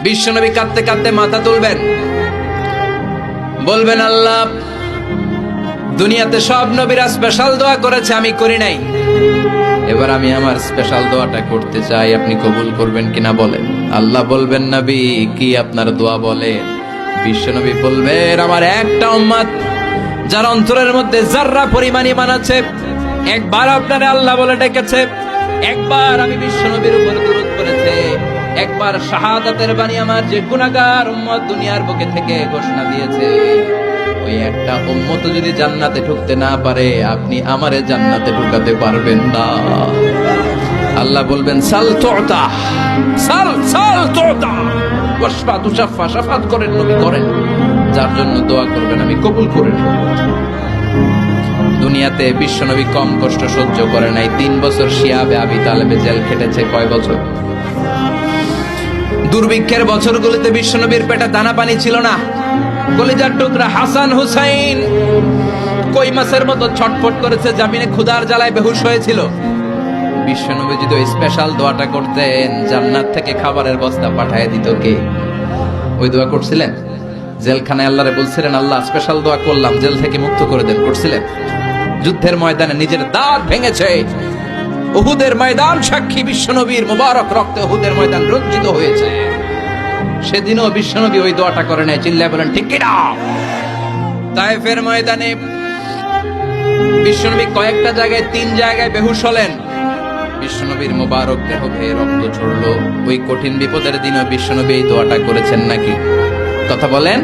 বিশ্বনবী কাঁদতে কাঁদতে মাথা তুলবেন, বলবেন আল্লাহ, দুনিয়াতে সব নবীরা স্পেশাল দোয়া করেছে, আমি করি নাই, এবার আমি আমার স্পেশাল দোয়াটা করতে চাই, আপনি কবুল করবেন কিনা বলেন। আল্লাহ বলবেন, নবী কি আপনার দোয়া বলেন? বিশ্বনবী বলবেন, আমার একটা উম্মত যার অন্তরের মধ্যে যাররা পরিমাণ ঈমান আছে, একবার আপনারে আল্লাহ বলে ডেকেছে, একবার আমি বিশ্বনবীর উপর দুরূদ পড়েছে, একবার শাহাদাতের বাণী আমার যে গুনাহগার উম্মত দুনিয়ার বুকে থেকে ঘোষণা দিয়েছে, ওই একটা উম্মত যদি জান্নাতে ঢুকতে না পারে, আপনি আমারে জান্নাতে ঢুকাতে পারবেন না। আল্লাহ বলবেন, সাল তুতা, সাল সাল তুতা, ওয়াশফা তুশাফা, শাফাত করেন নবী করেন, যার জন্য দোয়া করবেন আমি কবুল করে নেব। দুনিয়াতে বিশ্বনবী কম কষ্ট সহ্য করে নাই। 3 বছর শিয়াবে আবি তালেবে জেল খেটেছে। কয় বছর? দুর্ভিক্ষের বছরগুলোতে বিশ্বনবীর পেটে দানা পানি ছিল না। কলিজার টুকরা হাসান হুসাইন কই মাছের মতো ছটফট করেছে, জামিনে ক্ষুধার জ্বালায় বেহুশ হয়েছিল। বিশ্বনবী যদি ওই স্পেশাল দোয়াটা করতেন, জান্নাত থেকে খাবারের বস্তা পাঠিয়ে দিত কে? ওই দোয়া করছিলেন? জেলখানায় আল্লাহরে বলছিলেন, আল্লাহ স্পেশাল দোয়া করলাম, জেল থেকে মুক্ত করে দেন, করছিলেন? যুদ্ধের ময়দানে নিজের দাঁত ভেঙেছে, উহুদের ময়দান সাক্ষী, বিশ্বনবীর মুবারক রক্তে উহুদের ময়দান রঞ্জিত হয়েছে। সেদিনও বিশ্বনবী ওই দোয়াটা করে নাই। চিল্লায় বলেন ঠিক কিনা? তায়েফের ময়দানে বিশ্বনবী কয়েকটা জায়গায়, 3 জায়গায় বেহুশ হলেন। বিশ্বনবীর মুবারক দেহ বেয়ে রক্ত ঝরলো। ওই কঠিন বিপদের দিনও বিশ্বনবী এই দোয়াটা করেছেন নাকি? কথা বলেন।